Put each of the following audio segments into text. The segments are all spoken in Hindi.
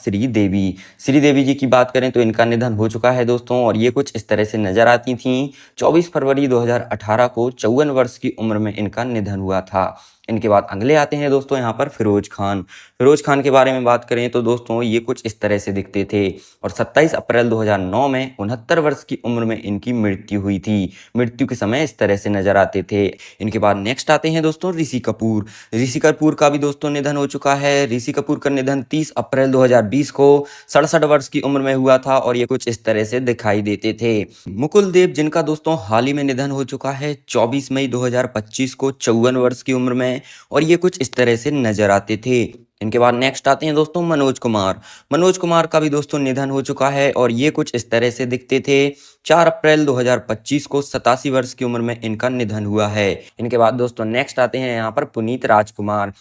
श्रीदेवी जी की बात करें तो इनका निधन हो चुका है दोस्तों, और ये कुछ इस तरह से नजर आती थीं। 24 फरवरी 2018 को 54 वर्ष की उम्र में इनका निधन हुआ था। इनके बाद अगले आते हैं दोस्तों यहाँ पर फिरोज खान। फिरोज खान के बारे में बात करें तो दोस्तों ये कुछ इस तरह से दिखते थे, और 27 अप्रैल 2009 में 69 वर्ष की उम्र में इनकी मृत्यु हुई थी। मृत्यु के समय इस तरह से नजर आते थे। इनके बाद नेक्स्ट आते हैं दोस्तों ऋषि कपूर। ऋषि कपूर का भी दोस्तों निधन हो चुका है। ऋषि कपूर का निधन 30 अप्रैल 2020 को 67 वर्ष की उम्र में हुआ था, और ये कुछ इस तरह से दिखाई देते थे। मुकुल देव जिनका दोस्तों हाल ही में निधन हो चुका है 24 मई 2025 को 54 वर्ष की उम्र में, और ये कुछ इस तरह से नजर आते थे। इनके बाद नेक्स्ट आते हैं दोस्तों मनोज कुमार। मनोज कुमार का भी दोस्तों निधन हो चुका है, और ये कुछ इस तरह से दिखते थे। 4 अप्रैल 2025 को 87 वर्ष की उम्र में इनका निधन हुआ है। इनके बाद दोस्तों नेक्स्ट आते हैं यहाँ पर पुनीत राजकुमार।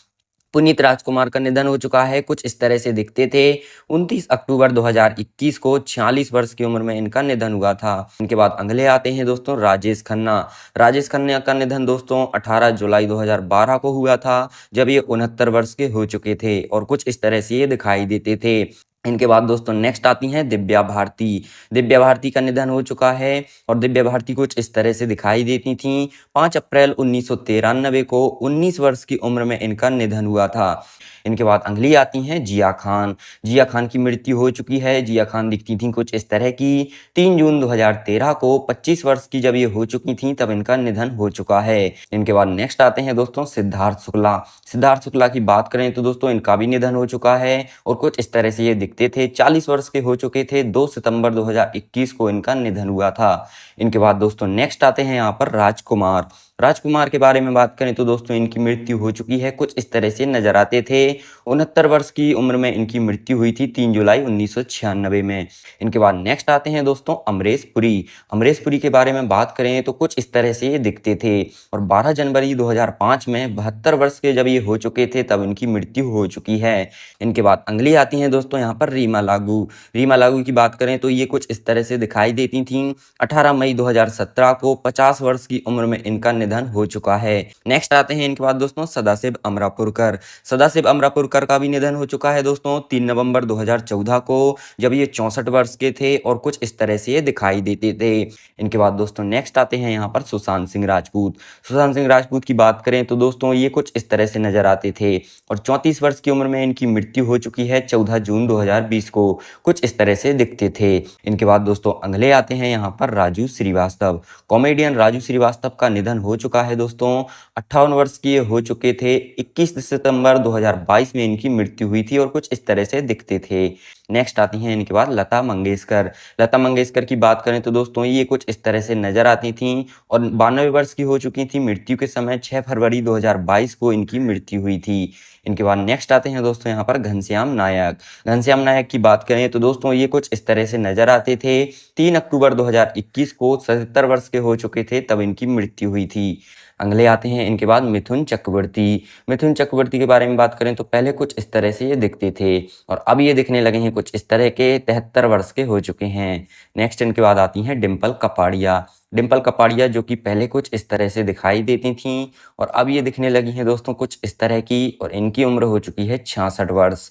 पुनीत राजकुमार का निधन हो चुका है, कुछ इस तरह से दिखते थे। 29 अक्टूबर 2021 को 46 वर्ष की उम्र में इनका निधन हुआ था। इनके बाद अगले आते हैं दोस्तों राजेश खन्ना। राजेश खन्ना का निधन दोस्तों 18 जुलाई 2012 को हुआ था, जब ये 69 वर्ष के हो चुके थे, और कुछ इस तरह से ये दिखाई देते थे। इनके बाद दोस्तों नेक्स्ट आती हैं दिव्या भारती। दिव्या भारती का निधन हो चुका है, और दिव्या भारती कुछ इस तरह से दिखाई देती थीं। 5 अप्रैल 1993 को 19 वर्ष की उम्र में इनका निधन हुआ था। इनके बाद अगली आती हैं जिया खान। जिया खान की मृत्यु हो चुकी है। जिया खान दिखती थी कुछ इस तरह की। 3 जून 2013 को 25 वर्ष की जब ये हो चुकी थी, तब इनका निधन हो चुका है। इनके बाद नेक्स्ट आते हैं दोस्तों सिद्धार्थ शुक्ला। सिद्धार्थ शुक्ला की बात करें तो दोस्तों इनका भी निधन हो चुका है, और कुछ इस तरह से ये दिखते थे। 40 वर्ष के हो चुके थे। 2 सितंबर 2021 को इनका निधन हुआ था। इनके बाद दोस्तों नेक्स्ट आते हैं यहाँ पर राजकुमार। राजकुमार के बारे में बात करें तो दोस्तों इनकी मृत्यु हो चुकी है, कुछ इस तरह से नजर आते थे। 69 वर्ष की उम्र में इनकी मृत्यु हुई थी 3 जुलाई 1996 में। इनके बाद नेक्स्ट आते हैं दोस्तों अमरीश पुरी। अमरीश पुरी के बारे में बात करें तो कुछ इस तरह से ये दिखते थे, और 12 जनवरी 2005 में 72 वर्ष के जब ये हो चुके थे, तब इनकी मृत्यु हो चुकी है। इनके बाद अगली आती हैं दोस्तों यहाँ पर रीमा लागू। रीमा लागू की बात करें तो ये कुछ इस तरह से दिखाई देती थीं। 18 मई 2017 को 50 वर्ष की उम्र में इनका निधन हो चुका है। नेक्स्ट आते हैं इनके बाद दोस्तों सदाशिव अमरापुरकर। सदाशिव अमरापुरकर का भी निधन हो चुका है दोस्तों 3 नवंबर 2014 को, जब ये 64 वर्ष के थे, और कुछ इस तरह से ये दिखाई देते थे। इनके बाद दोस्तों नेक्स्ट आते हैं यहाँ पर सुशांत सिंह राजपूत। सुशांत सिंह राजपूत की बात करें तो दोस्तों ये कुछ इस तरह से नजर आते थे, और 34 वर्ष की उम्र में इनकी मृत्यु हो चुकी है 14 जून 2020 को। कुछ इस तरह से दिखते थे। इनके बाद दोस्तों अगले आते हैं यहाँ पर राजू श्रीवास्तव। कॉमेडियन राजू श्रीवास्तव का निधन हो चुका है दोस्तों। 58 वर्ष की हो चुके थे। 21 सितंबर 2022 में इनकी मृत्यु हुई थी, और कुछ इस तरह से दिखते थे। नेक्स्ट आती हैं इनके बाद लता मंगेशकर। लता मंगेशकर की बात करें तो दोस्तों ये कुछ इस तरह से नजर आती थीं, और 92 वर्ष की हो चुकी थी। मृत्यु के समय 6 फरवरी 2022 को इनकी मृत्यु हुई थी। इनके बाद नेक्स्ट आते हैं दोस्तों यहाँ पर घनश्याम नायक। घनश्याम नायक की बात करें तो दोस्तों ये कुछ इस तरह से नजर आते थे। 3 अक्टूबर 2021 को 77 वर्ष के हो चुके थे, तब इनकी मृत्यु हुई थी। अगले आते हैं इनके बाद मिथुन चक्रवर्ती। मिथुन चक्रवर्ती के बारे में बात करें तो पहले कुछ इस तरह से ये दिखते थे, और अब ये दिखने लगे हैं कुछ इस तरह के। 73 वर्ष के हो चुके हैं। नेक्स्ट इनके बाद आती हैं डिम्पल कपाड़िया। डिम्पल कपाड़िया जो कि पहले कुछ इस तरह से दिखाई देती थीं, और अब ये दिखने लगी हैं दोस्तों कुछ इस तरह की, और इनकी उम्र हो चुकी है 66 वर्ष।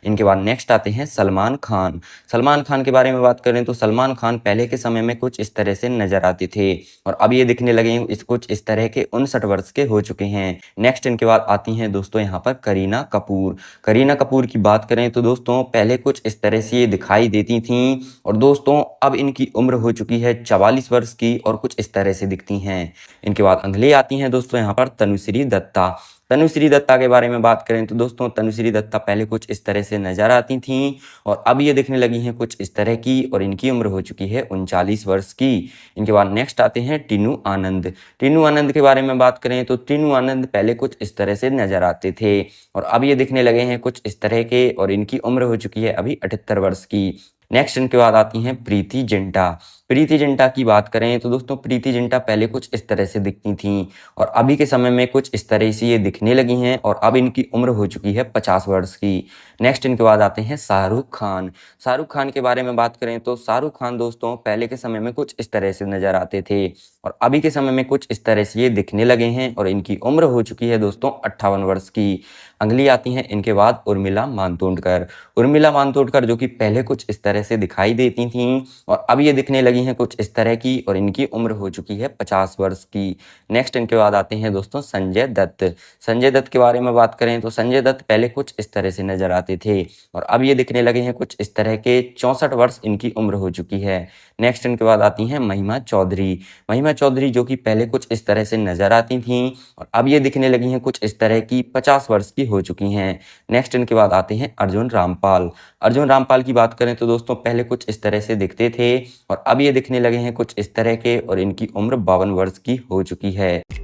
इनके बाद नेक्स्ट आते हैं सलमान खान। सलमान खान के बारे में बात करें तो सलमान खान पहले के समय में कुछ इस तरह से नजर आते थे, और अब ये दिखने लगे हैं कुछ इस तरह के। 59 वर्ष के हो चुके हैं। नेक्स्ट इनके बाद आती हैं दोस्तों यहाँ पर करीना कपूर। करीना कपूर की बात करें तो दोस्तों पहले कुछ इस तरह से ये दिखाई देती थीं, और दोस्तों अब इनकी उम्र हो चुकी है 44 वर्ष की, और कुछ इस तरह से दिखती हैं। इनके बाद अगली आती हैं दोस्तों यहाँ पर तनुश्री दत्ता। तनुश्री दत्ता के बारे में बात करें तो दोस्तों तनुश्री दत्ता पहले कुछ इस तरह से नजर आती थीं, और अब ये दिखने लगी हैं कुछ इस तरह की, और इनकी उम्र हो चुकी है 39 वर्ष की। इनके बाद नेक्स्ट आते हैं टीनू आनंद। टीनू आनंद के बारे में बात करें तो टीनू आनंद पहले कुछ इस तरह से नजर आते थे, और अब ये दिखने लगे हैं कुछ इस तरह के, और इनकी उम्र हो चुकी है अभी 78 वर्ष की। नेक्स्ट इनके बाद आती हैं प्रीति जिंटा। प्रीति जिंटा की बात करें तो दोस्तों प्रीति जिंटा पहले कुछ इस तरह से दिखती थीं और अभी के समय में कुछ इस तरह से ये दिखने लगी हैं और अब इनकी उम्र हो चुकी है 50 वर्ष की। नेक्स्ट इनके बाद आते हैं शाहरुख खान। शाहरुख खान के बारे में बात करें तो शाहरुख खान दोस्तों पहले के समय में कुछ इस तरह से नजर आते थे और अभी के समय में कुछ इस तरह से ये दिखने लगे हैं और इनकी उम्र हो चुकी है दोस्तों 58 वर्ष की। अगली आती हैं इनके बाद उर्मिला मातोंडकर। उर्मिला मातोंडकर जो कि पहले कुछ इस तरह से दिखाई देती थीं और अब ये दिखने लगी हैं कुछ इस तरह की और इनकी उम्र हो चुकी है 50 वर्ष की। नेक्स्ट इनके बाद आते हैं दोस्तों संजय दत्त। संजय दत्त के बारे में बात करें तो संजय दत्त पहले कुछ इस तरह से नजर आते थे और अब ये दिखने लगे हैं कुछ इस तरह के। 64 वर्ष इनकी उम्र हो चुकी है। नेक्स्ट इनके बाद आती हैं महिमा चौधरी। महिमा चौधरी जो कि पहले कुछ इस तरह से नजर आती थीं और अब ये दिखने लगी हैं कुछ इस तरह की। 50 वर्ष की हो चुकी हैं। नेक्स्ट इनके बाद आते हैं अर्जुन रामपाल। अर्जुन रामपाल की बात करें तो दोस्तों पहले कुछ इस तरह से दिखते थे और अब ये दिखने लगे हैं कुछ इस तरह के और इनकी उम्र 52 वर्ष की हो चुकी है।